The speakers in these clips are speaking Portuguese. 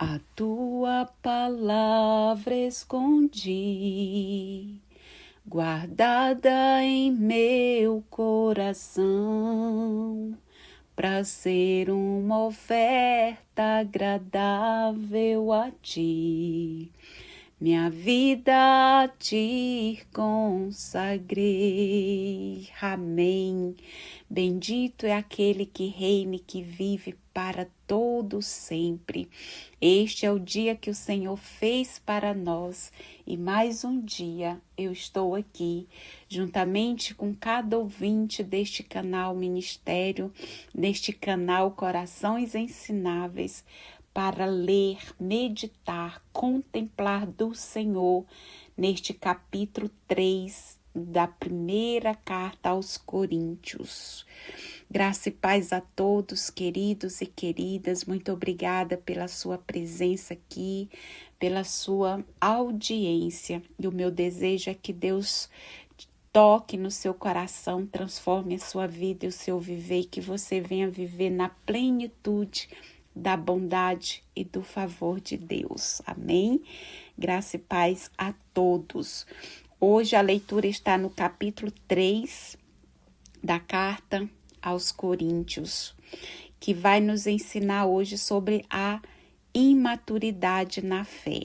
A tua palavra escondi, guardada em meu coração, para ser uma oferta agradável a ti. Minha vida a ti consagrei. Amém. Bendito é aquele que reina e que vive para todo sempre. Este é o dia que o Senhor fez para nós e mais um dia eu estou aqui, juntamente com cada ouvinte deste canal Ministério, deste canal Corações Ensináveis, para ler, meditar, contemplar do Senhor neste capítulo 3 da primeira carta aos Coríntios. Graça e paz a todos, queridos e queridas. Muito obrigada pela sua presença aqui, pela sua audiência. E o meu desejo é que Deus toque no seu coração, transforme a sua vida e o seu viver, e que você venha viver na plenitude da bondade e do favor de Deus. Amém? Graça e paz a todos. Hoje a leitura está no capítulo 3 da carta aos Coríntios, que vai nos ensinar hoje sobre a imaturidade na fé.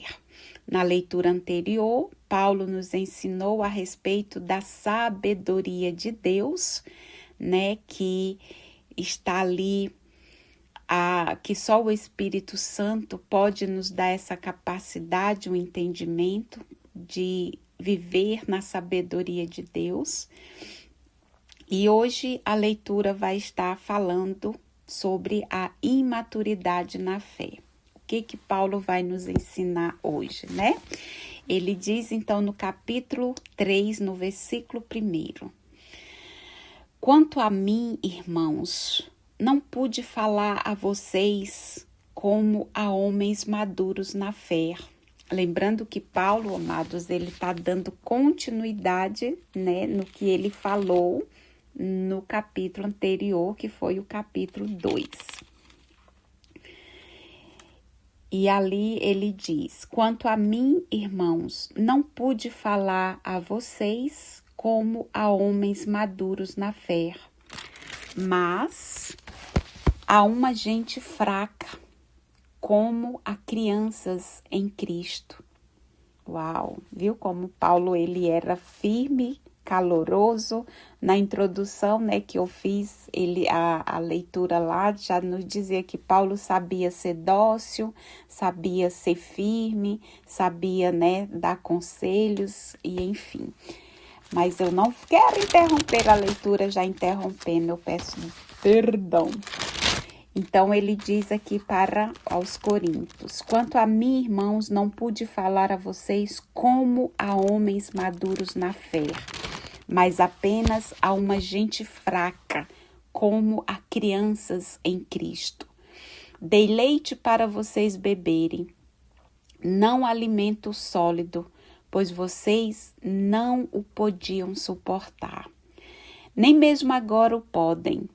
Na leitura anterior, Paulo nos ensinou a respeito da sabedoria de Deus, né, que está ali, que só o Espírito Santo pode nos dar essa capacidade, o entendimento de viver na sabedoria de Deus. E hoje a leitura vai estar falando sobre a imaturidade na fé. O que Paulo vai nos ensinar hoje, né? Ele diz então no capítulo 3, no versículo 1: Quanto a mim, irmãos, não pude falar a vocês como a homens maduros na fé. Lembrando que Paulo, amados, ele está dando continuidade, né, no que ele falou no capítulo anterior, que foi o capítulo 2. E ali ele diz: Quanto a mim, irmãos, não pude falar a vocês como a homens maduros na fé, mas a uma gente fraca, como a crianças em Cristo. Uau! Viu como Paulo ele era firme, caloroso. Na introdução, né, que eu fiz, a leitura lá já nos dizia que Paulo sabia ser dócil, sabia ser firme, sabia, né, dar conselhos e enfim. Mas eu não quero interromper a leitura já interrompendo, eu peço perdão. Então ele diz aqui para aos Coríntios: Quanto a mim, irmãos, não pude falar a vocês como a homens maduros na fé, mas apenas a uma gente fraca, como a crianças em Cristo. Dei leite para vocês beberem, não alimento sólido, pois vocês não o podiam suportar. Nem mesmo agora o podem,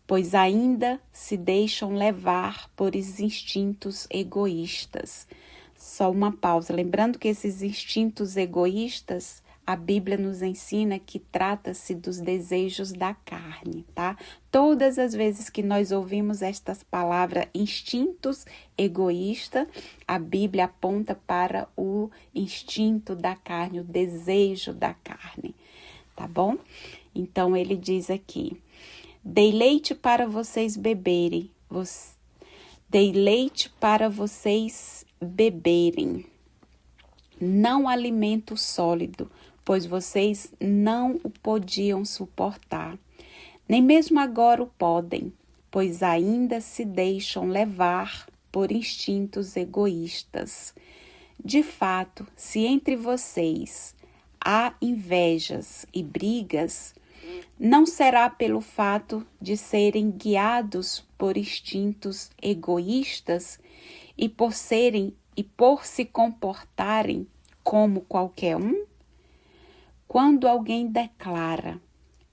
pois ainda se deixam levar por instintos egoístas. Só uma pausa. Lembrando que esses instintos egoístas, a Bíblia nos ensina que trata-se dos desejos da carne, tá? Todas as vezes que nós ouvimos estas palavras, instintos egoístas, a Bíblia aponta para o instinto da carne, o desejo da carne, tá bom? Então, ele diz aqui: Dei leite para vocês beberem, dei leite para vocês beberem, não alimento sólido, pois vocês não o podiam suportar. Nem mesmo agora o podem, pois ainda se deixam levar por instintos egoístas. De fato, se entre vocês há invejas e brigas, não será pelo fato de serem guiados por instintos egoístas e por se comportarem como qualquer um? Quando alguém declara,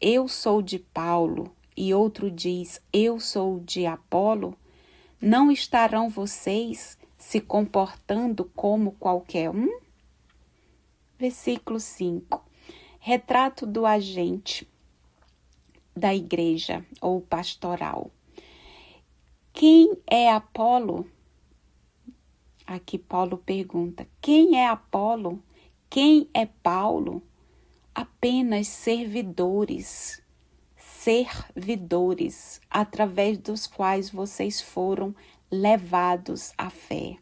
eu sou de Paulo, e outro diz, eu sou de Apolo, não estarão vocês se comportando como qualquer um? Versículo 5. Retrato do agente da igreja ou pastoral. Quem é Apolo? Aqui Paulo pergunta: quem é Apolo? Quem é Paulo? Apenas servidores, através dos quais vocês foram levados à fé.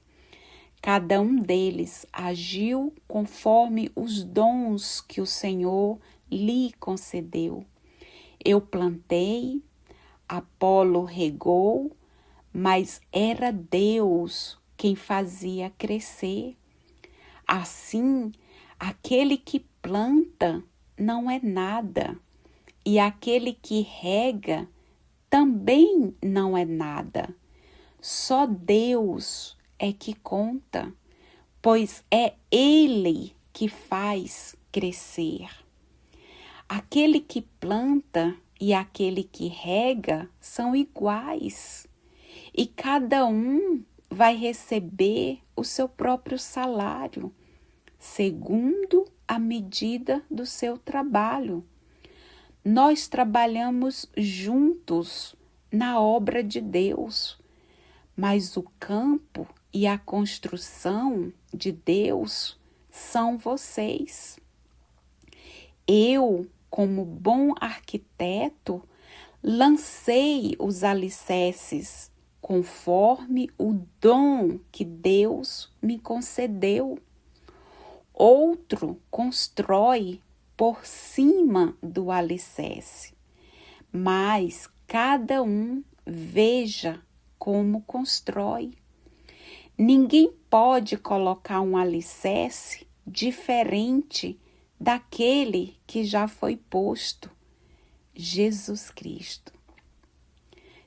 Cada um deles agiu conforme os dons que o Senhor lhe concedeu. Eu plantei, Apolo regou, mas era Deus quem fazia crescer. Assim, aquele que planta não é nada, e aquele que rega também não é nada. Só Deus é que conta, pois é Ele que faz crescer. Aquele que planta e aquele que rega são iguais, e cada um vai receber o seu próprio salário, segundo a medida do seu trabalho. Nós trabalhamos juntos na obra de Deus, mas o campo e a construção de Deus são vocês. Eu, como bom arquiteto, lancei os alicerces conforme o dom que Deus me concedeu. Outro constrói por cima do alicerce, mas cada um veja como constrói. Ninguém pode colocar um alicerce diferente daquele que já foi posto, Jesus Cristo.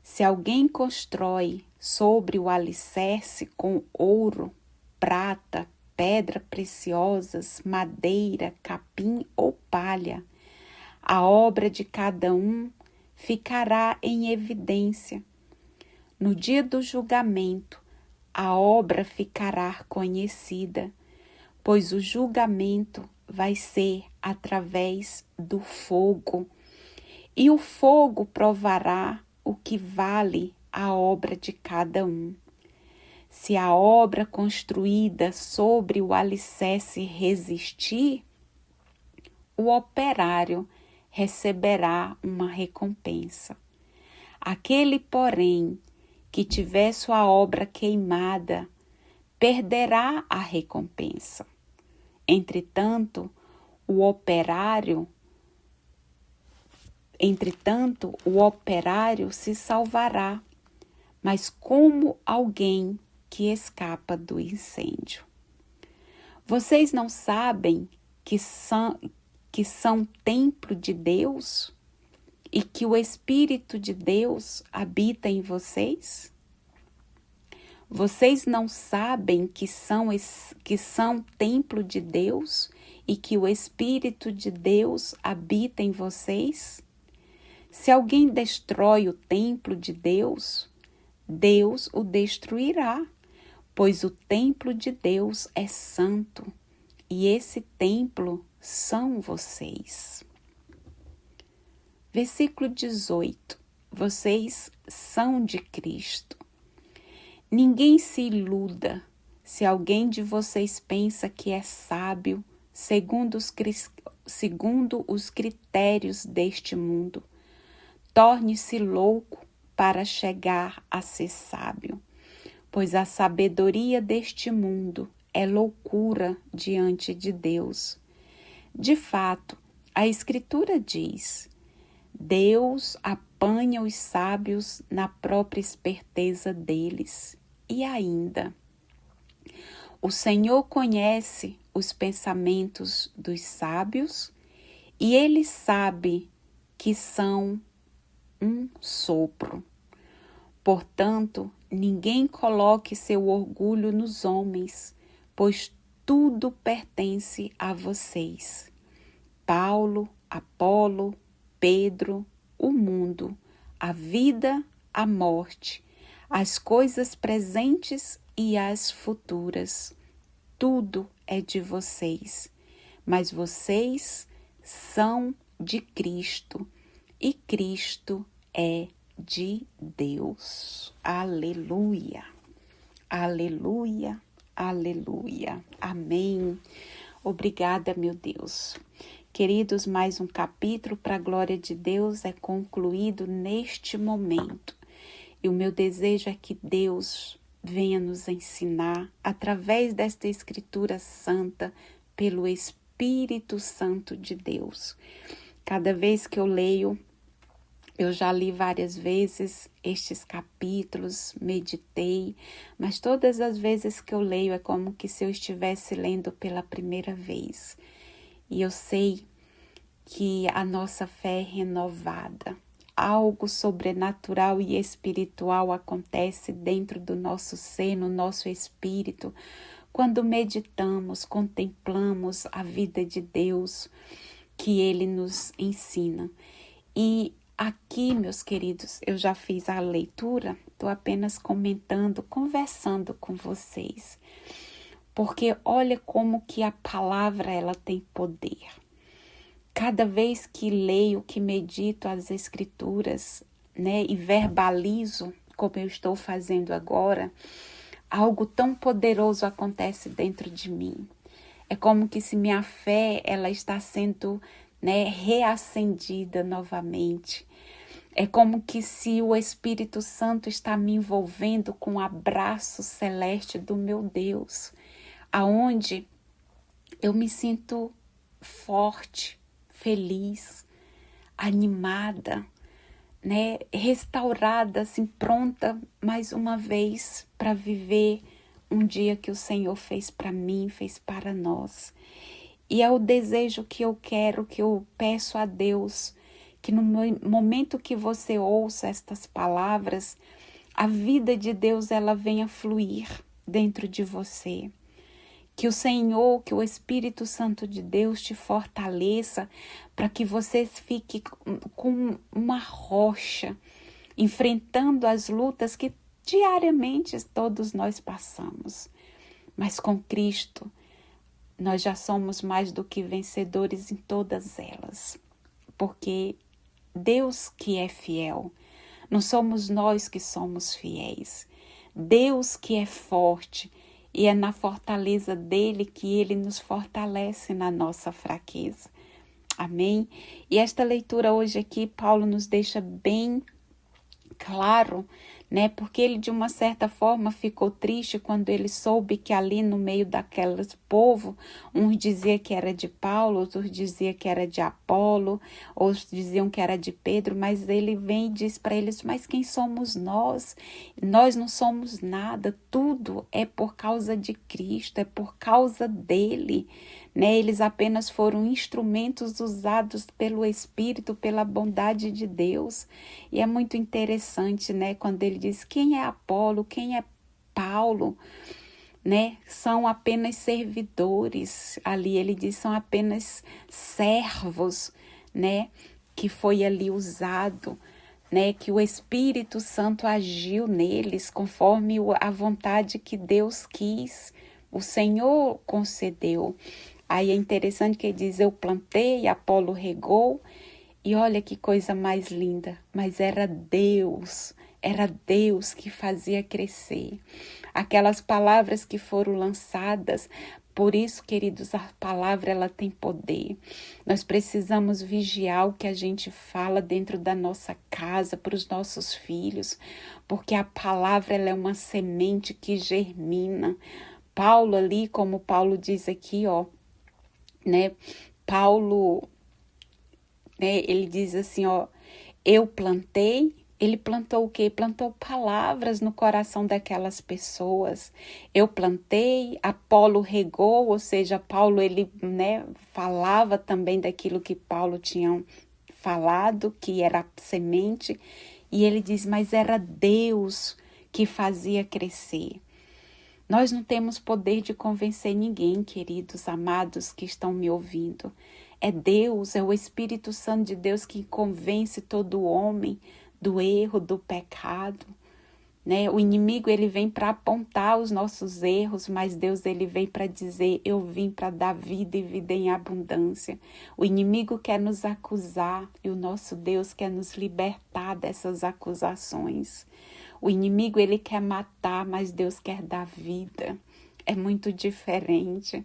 Se alguém constrói sobre o alicerce com ouro, prata, pedras preciosas, madeira, capim ou palha, a obra de cada um ficará em evidência. No dia do julgamento, a obra ficará conhecida, pois o julgamento vai ser através do fogo, e o fogo provará o que vale a obra de cada um. Se a obra construída sobre o alicerce resistir, o operário receberá uma recompensa. Aquele, porém, que tiver sua obra queimada, perderá a recompensa. Entretanto, o operário se salvará, mas como alguém que escapa do incêndio. Vocês não sabem que são templo de Deus e que o Espírito de Deus habita em vocês? Vocês não sabem que são templo de Deus e que o Espírito de Deus habita em vocês? Se alguém destrói o templo de Deus, Deus o destruirá, pois o templo de Deus é santo, e esse templo são vocês. Versículo 18. Vocês são de Cristo. Ninguém se iluda. Se alguém de vocês pensa que é sábio, segundo os critérios deste mundo, torne-se louco para chegar a ser sábio, pois a sabedoria deste mundo é loucura diante de Deus. De fato, a Escritura diz: Deus apanha os sábios na própria esperteza deles. E ainda, o Senhor conhece os pensamentos dos sábios e Ele sabe que são um sopro. Portanto, ninguém coloque seu orgulho nos homens, pois tudo pertence a vocês. Paulo, Apolo, Pedro, o mundo, a vida, a morte, as coisas presentes e as futuras. Tudo é de vocês, mas vocês são de Cristo e Cristo é de Deus. Aleluia, aleluia, aleluia. Amém. Obrigada, meu Deus. Queridos, mais um capítulo para a glória de Deus é concluído neste momento. E o meu desejo é que Deus venha nos ensinar, através desta Escritura Santa, pelo Espírito Santo de Deus. Cada vez que eu leio, eu já li várias vezes estes capítulos, meditei, mas todas as vezes que eu leio é como que se eu estivesse lendo pela primeira vez. E eu sei que a nossa fé é renovada. Algo sobrenatural e espiritual acontece dentro do nosso ser, no nosso espírito, quando meditamos, contemplamos a vida de Deus que Ele nos ensina. E aqui, meus queridos, eu já fiz a leitura, estou apenas comentando, conversando com vocês, porque olha como que a palavra ela tem poder. Cada vez que leio, que medito as Escrituras, né, e verbalizo, como eu estou fazendo agora, algo tão poderoso acontece dentro de mim. É como que se minha fé ela está sendo, né, reacendida novamente. É como que se o Espírito Santo está me envolvendo com o abraço celeste do meu Deus, aonde eu me sinto forte, feliz, animada, né, restaurada, assim, pronta mais uma vez para viver um dia que o Senhor fez para mim, fez para nós. E é o desejo que eu quero, que eu peço a Deus, que no momento que você ouça estas palavras, a vida de Deus ela venha fluir dentro de você. Que o Senhor, que o Espírito Santo de Deus te fortaleça para que você fique com uma rocha, enfrentando as lutas que diariamente todos nós passamos. Mas com Cristo, nós já somos mais do que vencedores em todas elas. Porque Deus que é fiel, não somos nós que somos fiéis. Deus que é forte, e é na fortaleza dele que ele nos fortalece na nossa fraqueza. Amém? E esta leitura hoje aqui, Paulo nos deixa bem claro, né? Porque ele de uma certa forma ficou triste quando ele soube que ali no meio daqueles povo, uns diziam que era de Paulo, outros diziam que era de Apolo, outros diziam que era de Pedro, mas ele vem e diz para eles, mas quem somos nós? Nós não somos nada, tudo é por causa de Cristo, é por causa dele, né? Eles apenas foram instrumentos usados pelo Espírito, pela bondade de Deus. E é muito interessante, né? Quando ele diz quem é Apolo, quem é Paulo, né? São apenas servidores. Ali ele diz são apenas servos, né? Que foi ali usado, né? Que o Espírito Santo agiu neles conforme a vontade que Deus quis. O Senhor concedeu. Aí é interessante que ele diz, eu plantei, Apolo regou, e olha que coisa mais linda, mas era Deus que fazia crescer. Aquelas palavras que foram lançadas, por isso, queridos, a palavra ela tem poder. Nós precisamos vigiar o que a gente fala dentro da nossa casa, para os nossos filhos, porque a palavra ela é uma semente que germina. Paulo ali, como Paulo diz aqui, ó, né? Paulo, né? Ele diz assim, ó, eu plantei, ele plantou o quê? Plantou palavras no coração daquelas pessoas. Eu plantei, Apolo regou, ou seja, Paulo, ele, né, falava também daquilo que Paulo tinha falado, que era semente, e ele diz, mas era Deus que fazia crescer. Nós não temos poder de convencer ninguém, queridos, amados que estão me ouvindo. É Deus, é o Espírito Santo de Deus que convence todo homem do erro, do pecado, né? O inimigo ele vem para apontar os nossos erros, mas Deus ele vem para dizer: eu vim para dar vida e vida em abundância. O inimigo quer nos acusar e o nosso Deus quer nos libertar dessas acusações. O inimigo ele quer matar, mas Deus quer dar vida. É muito diferente.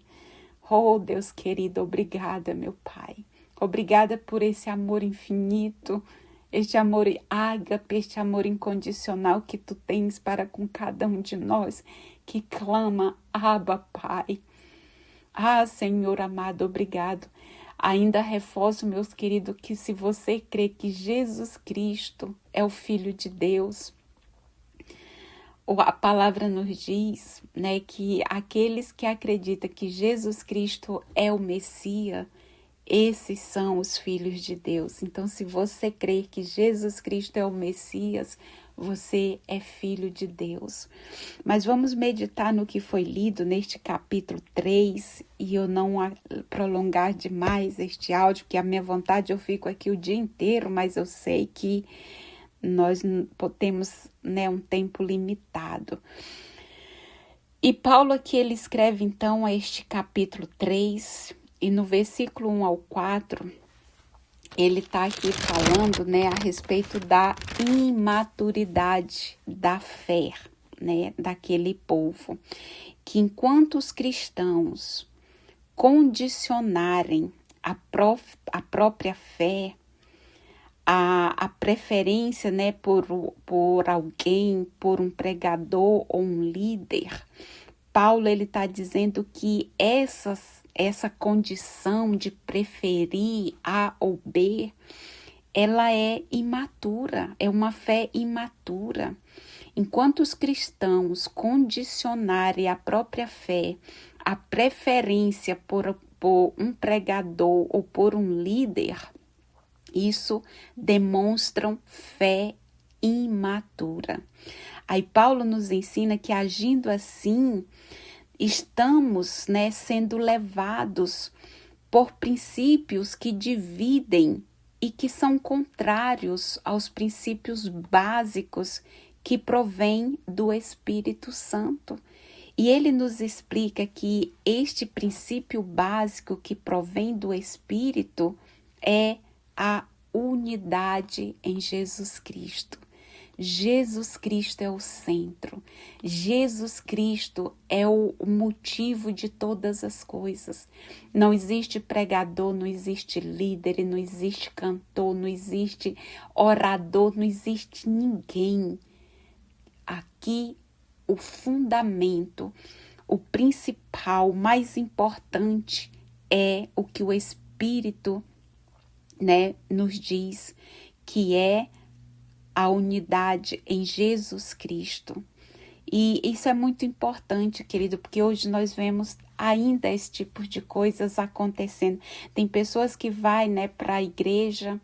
Oh, Deus querido, obrigada, meu Pai. Obrigada por esse amor infinito, este amor ágape, este amor incondicional que tu tens para com cada um de nós que clama: Abba, Pai. Ah, Senhor amado, obrigado. Ainda reforço, meus queridos, que se você crê que Jesus Cristo é o Filho de Deus, a palavra nos diz, né, que aqueles que acreditam que Jesus Cristo é o Messias, esses são os filhos de Deus. Então, se você crer que Jesus Cristo é o Messias, você é filho de Deus. Mas vamos meditar no que foi lido neste capítulo 3, e eu não prolongar demais este áudio, porque a minha vontade eu fico aqui o dia inteiro, mas eu sei que nós temos, né, um tempo limitado. E Paulo aqui ele escreve então este capítulo 3, e no versículo 1 ao 4, ele está aqui falando, né, a respeito da imaturidade da fé, né, daquele povo, que enquanto os cristãos condicionarem a própria fé, a preferência, né, por alguém, por um pregador ou um líder, Paulo ele está dizendo que essa condição de preferir A ou B, ela é imatura, é uma fé imatura. Enquanto os cristãos condicionarem a própria fé, a preferência por um pregador ou por um líder, isso demonstram fé imatura. Aí Paulo nos ensina que agindo assim, estamos, né, sendo levados por princípios que dividem e que são contrários aos princípios básicos que provêm do Espírito Santo. E ele nos explica que este princípio básico que provém do Espírito é a unidade em Jesus Cristo. Jesus Cristo é o centro. Jesus Cristo é o motivo de todas as coisas. Não existe pregador, não existe líder, não existe cantor, não existe orador, não existe ninguém. Aqui o fundamento, o principal, mais importante é o que o Espírito, né, nos diz, que é a unidade em Jesus Cristo. E isso é muito importante, querido, porque hoje nós vemos ainda esse tipo de coisas acontecendo. Tem pessoas que vai, né, para a igreja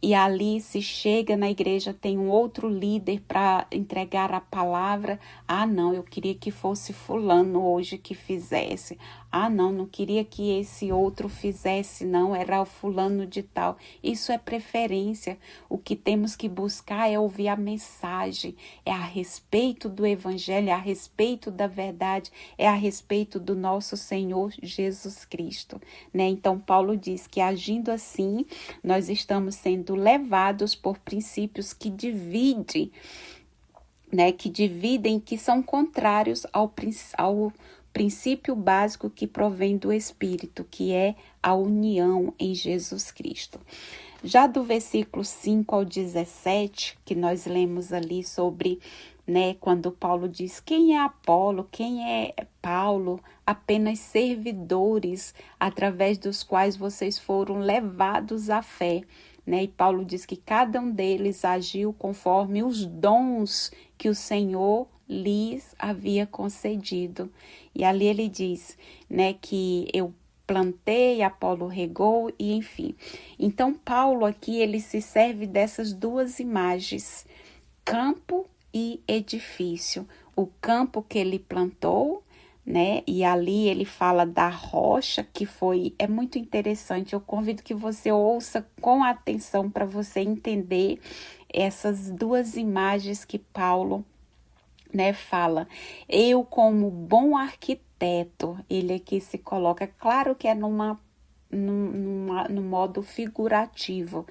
e ali se chega na igreja, tem um outro líder para entregar a palavra. Ah, não, eu queria que fosse fulano hoje que fizesse. Ah, não queria que esse outro fizesse, não, era o fulano de tal. Isso é preferência. O que temos que buscar é ouvir a mensagem, é a respeito do evangelho, é a respeito da verdade, é a respeito do nosso Senhor Jesus Cristo, né? Então, Paulo diz que agindo assim, nós estamos sendo levados por princípios que dividem, né? Que são contrários ao princípio básico que provém do Espírito, que é a união em Jesus Cristo. Já do versículo 5 ao 17, que nós lemos ali sobre, né, quando Paulo diz: quem é Apolo, quem é Paulo? Apenas servidores através dos quais vocês foram levados à fé. Né? E Paulo diz que cada um deles agiu conforme os dons que o Senhor lhes havia concedido. E ali ele diz, né, que eu plantei, Apolo regou e enfim. Então Paulo aqui ele se serve dessas duas imagens, campo e edifício. O campo que ele plantou, né? E ali ele fala da rocha que é muito interessante. Eu convido que você ouça com atenção para você entender essas duas imagens que Paulo né, fala, eu como bom arquiteto, ele aqui se coloca, claro que é no modo figurativo.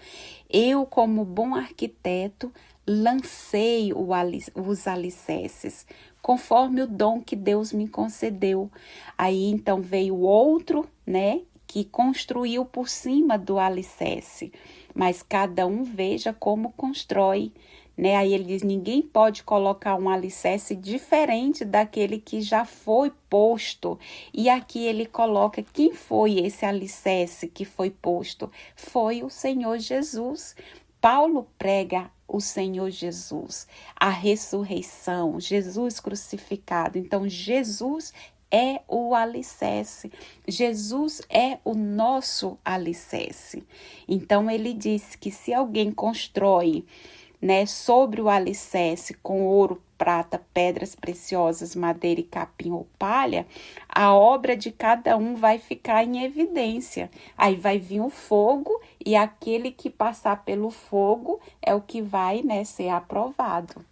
Eu, como bom arquiteto, lancei os alicerces, conforme o dom que Deus me concedeu. Aí então veio outro, né, que construiu por cima do alicerce, mas cada um veja como constrói. Né? Aí ele diz: ninguém pode colocar um alicerce diferente daquele que já foi posto. E aqui ele coloca quem foi esse alicerce que foi posto? Foi o Senhor Jesus. Paulo prega o Senhor Jesus, a ressurreição, Jesus crucificado. Então, Jesus é o alicerce. Jesus é o nosso alicerce. Então, ele diz que se alguém constrói, né, sobre o alicerce com ouro, prata, pedras preciosas, madeira e capim ou palha, a obra de cada um vai ficar em evidência. Aí vai vir o fogo e aquele que passar pelo fogo é o que vai, né, ser aprovado.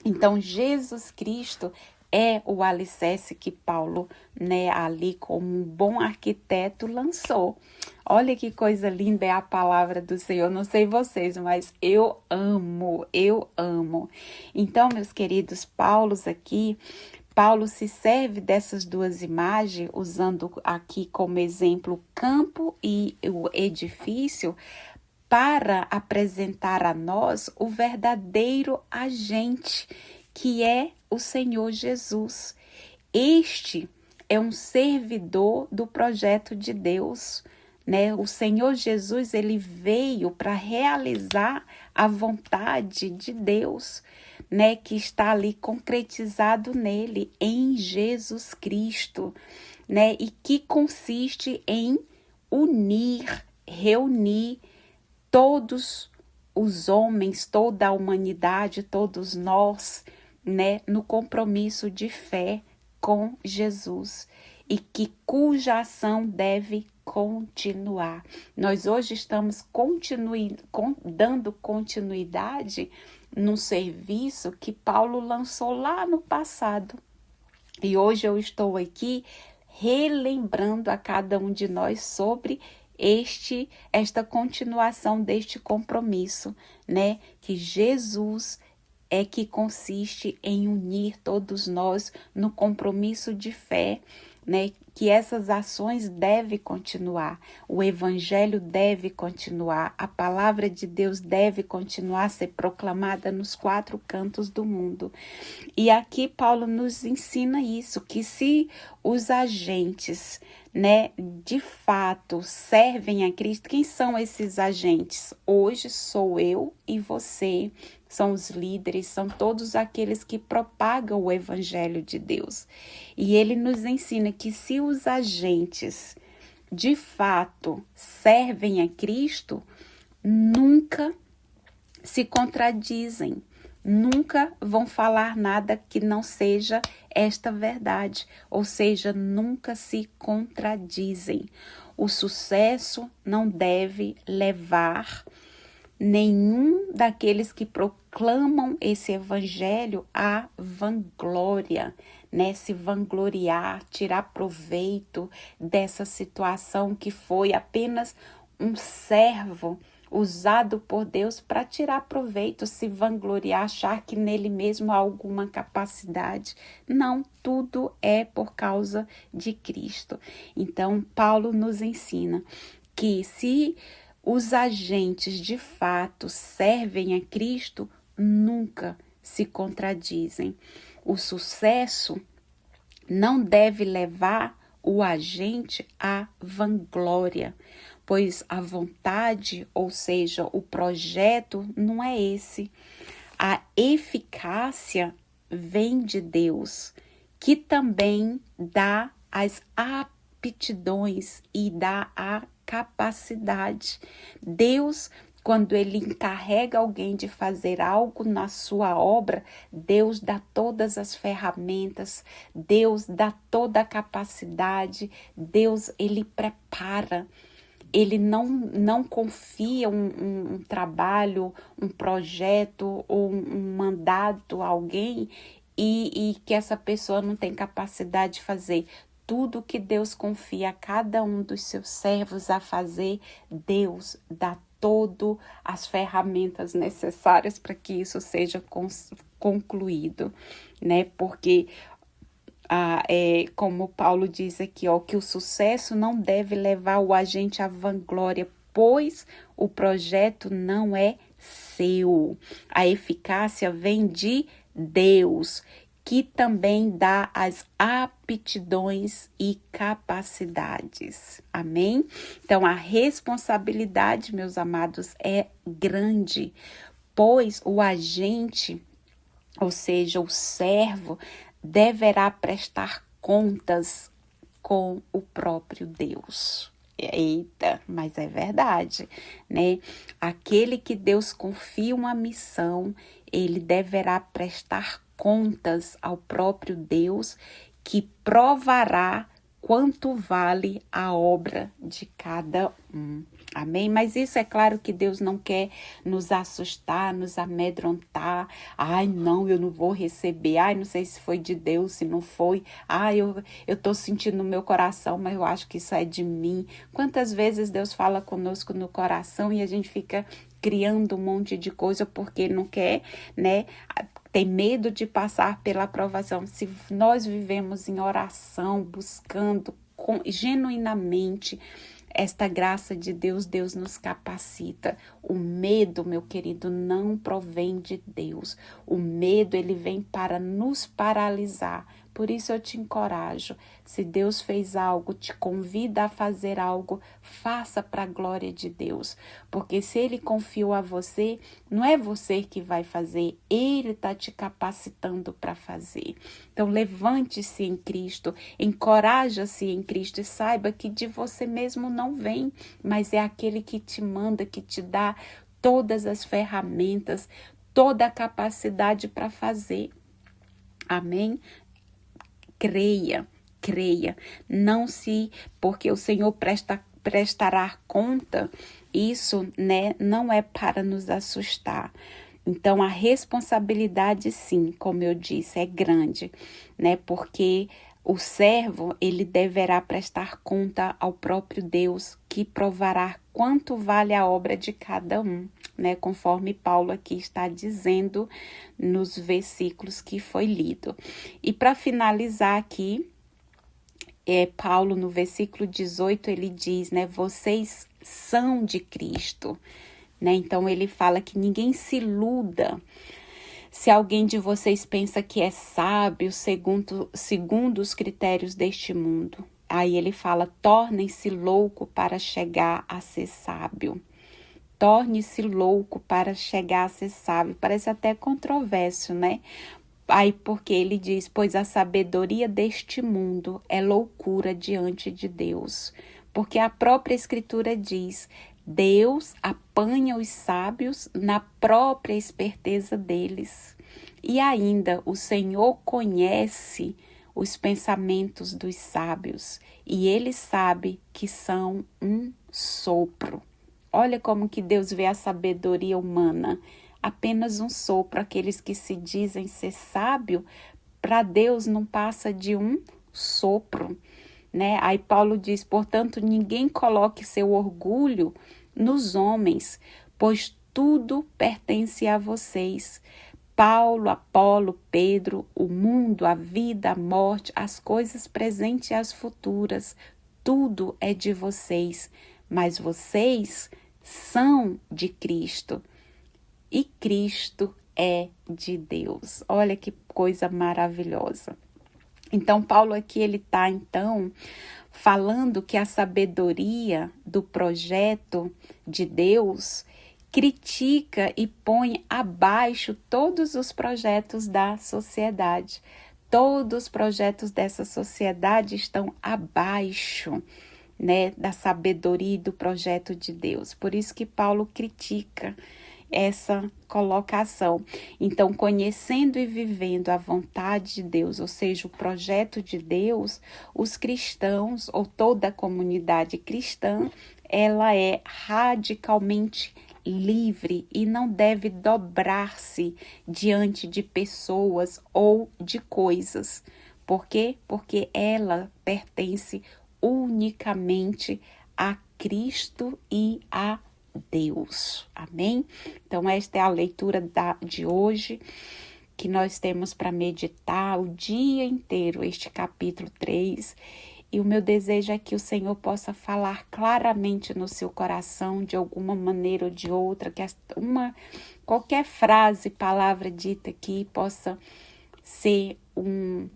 Então, Jesus Cristo é o alicerce que Paulo, né, ali como um bom arquiteto lançou. Olha que coisa linda é a palavra do Senhor. Não sei vocês, mas eu amo, eu amo. Então, meus queridos, Paulo se serve dessas duas imagens, usando aqui como exemplo o campo e o edifício, para apresentar a nós o verdadeiro agente, que é o Senhor Jesus. Este é um servidor do projeto de Deus, né? O Senhor Jesus, ele veio para realizar a vontade de Deus, né? Que está ali concretizado nele, em Jesus Cristo, né? E que consiste em reunir todos os homens, toda a humanidade, todos nós, né, no compromisso de fé com Jesus e que cuja ação deve continuar. Nós hoje estamos dando continuidade num serviço que Paulo lançou lá no passado. E hoje eu estou aqui relembrando a cada um de nós sobre esta continuação deste compromisso, né? Que Jesus é que consiste em unir todos nós no compromisso de fé, né? Que essas ações devem continuar, o evangelho deve continuar, a palavra de Deus deve continuar a ser proclamada nos 4 cantos do mundo. E aqui Paulo nos ensina isso, que se os agentes, né, de fato servem a Cristo, quem são esses agentes? Hoje sou eu e você, são os líderes, são todos aqueles que propagam o evangelho de Deus. E ele nos ensina que se os agentes de fato servem a Cristo, nunca se contradizem, nunca vão falar nada que não seja esta verdade, ou seja, nunca se contradizem. O sucesso não deve levar nenhum daqueles que proclamam esse evangelho à vanglória, né? Se vangloriar, tirar proveito dessa situação que foi apenas um servo usado por Deus para tirar proveito, se vangloriar, achar que nele mesmo há alguma capacidade. Não, tudo é por causa de Cristo. Então, Paulo nos ensina que se os agentes de fato servem a Cristo, nunca se contradizem. O sucesso não deve levar o agente à vanglória, pois a vontade, ou seja, o projeto, não é esse. A eficácia vem de Deus, que também dá as aptidões e dá a capacidade. Deus, quando ele encarrega alguém de fazer algo na sua obra, Deus dá todas as ferramentas, Deus dá toda a capacidade, Deus, ele prepara. Ele não confia um trabalho, um projeto ou um mandato a alguém e que essa pessoa não tem capacidade de fazer. Tudo que Deus confia a cada um dos seus servos a fazer, Deus dá todas as ferramentas necessárias para que isso seja concluído, né? Porque, como Paulo diz aqui, ó, que o sucesso não deve levar o agente à vanglória, pois o projeto não é seu. A eficácia vem de Deus, que também dá as aptidões e capacidades. Amém? Então, a responsabilidade, meus amados, é grande, pois o agente, ou seja, o servo, deverá prestar contas com o próprio Deus. Eita, mas é verdade, né? Aquele que Deus confia uma missão, ele deverá prestar contas ao próprio Deus, que provará quanto vale a obra de cada um. Amém? Mas isso é claro que Deus não quer nos assustar, nos amedrontar. Ai, não, eu não vou receber. Ai, não sei se foi de Deus, se não foi. Ai, eu tô sentindo no meu coração, mas eu acho que isso é de mim. Quantas vezes Deus fala conosco no coração e a gente fica criando um monte de coisa porque não quer, né? Tem medo de passar pela aprovação. Se nós vivemos em oração, buscando genuinamente esta graça de Deus, Deus nos capacita. O medo, meu querido, não provém de Deus. O medo, ele vem para nos paralisar. Por isso eu te encorajo. Se Deus fez algo, te convida a fazer algo, faça para a glória de Deus. Porque se Ele confiou a você, não é você que vai fazer, Ele está te capacitando para fazer. Então levante-se em Cristo, encoraja-se em Cristo e saiba que de você mesmo não vem, mas é aquele que te manda, que te dá todas as ferramentas, toda a capacidade para fazer. Amém? Creia, não se, porque o Senhor prestará conta, isso, né, não é para nos assustar. Então, a responsabilidade, sim, como eu disse, é grande, né, porque o servo, ele deverá prestar conta ao próprio Deus, que provará quanto vale a obra de cada um, né? Conforme Paulo aqui está dizendo nos versículos que foi lido. E para finalizar aqui, Paulo no versículo 18, ele diz, né? Vocês são de Cristo, né? Então ele fala que ninguém se iluda. Se alguém de vocês pensa que é sábio segundo os critérios deste mundo, aí ele fala, tornem-se louco para chegar a ser sábio. Torne-se louco para chegar a ser sábio. Parece até controverso, né? Aí porque ele diz, pois a sabedoria deste mundo é loucura diante de Deus. Porque a própria Escritura diz, Deus apanha os sábios na própria esperteza deles. E ainda, o Senhor conhece os pensamentos dos sábios e ele sabe que são um sopro. Olha como que Deus vê a sabedoria humana. Apenas um sopro. Aqueles que se dizem ser sábio, para Deus não passa de um sopro, né? Aí Paulo diz, portanto, ninguém coloque seu orgulho nos homens, pois tudo pertence a vocês. Paulo, Apolo, Pedro, o mundo, a vida, a morte, as coisas presentes e as futuras, tudo é de vocês, mas vocês são de Cristo e Cristo é de Deus. Olha que coisa maravilhosa. Então, Paulo aqui, ele está, então, falando que a sabedoria do projeto de Deus critica e põe abaixo todos os projetos da sociedade. Todos os projetos dessa sociedade estão abaixo, né, da sabedoria e do projeto de Deus. Por isso que Paulo critica essa colocação. Então, conhecendo e vivendo a vontade de Deus, ou seja, o projeto de Deus, os cristãos, ou toda a comunidade cristã, ela é radicalmente livre e não deve dobrar-se diante de pessoas ou de coisas. Por quê? Porque ela pertence unicamente a Cristo e a Deus. Amém? Então, esta é a leitura de hoje que nós temos para meditar o dia inteiro, este capítulo 3. E o meu desejo é que o Senhor possa falar claramente no seu coração, de alguma maneira ou de outra, que qualquer frase, palavra dita aqui possa ser um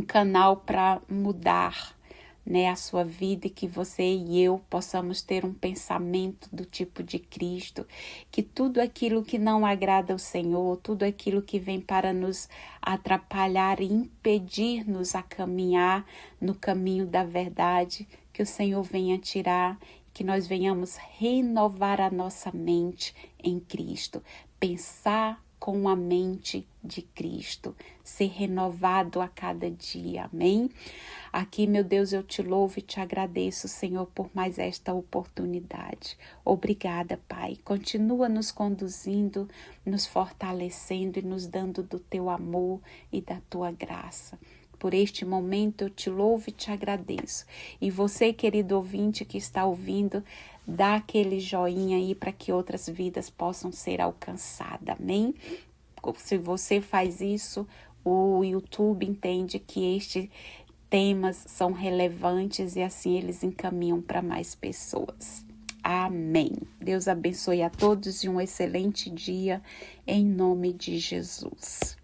canal para mudar, né, a sua vida, e que você e eu possamos ter um pensamento do tipo de Cristo, que tudo aquilo que não agrada ao Senhor, tudo aquilo que vem para nos atrapalhar e impedir-nos a caminhar no caminho da verdade, que o Senhor venha tirar, que nós venhamos renovar a nossa mente em Cristo, pensar com a mente de Cristo, ser renovado a cada dia, amém? Aqui, meu Deus, eu te louvo e te agradeço, Senhor, por mais esta oportunidade. Obrigada, Pai. Continua nos conduzindo, nos fortalecendo e nos dando do teu amor e da tua graça. Por este momento eu te louvo e te agradeço. E você, querido ouvinte que está ouvindo, dá aquele joinha aí para que outras vidas possam ser alcançadas, amém? Se você faz isso, o YouTube entende que estes temas são relevantes e assim eles encaminham para mais pessoas. Amém. Deus abençoe a todos e um excelente dia em nome de Jesus.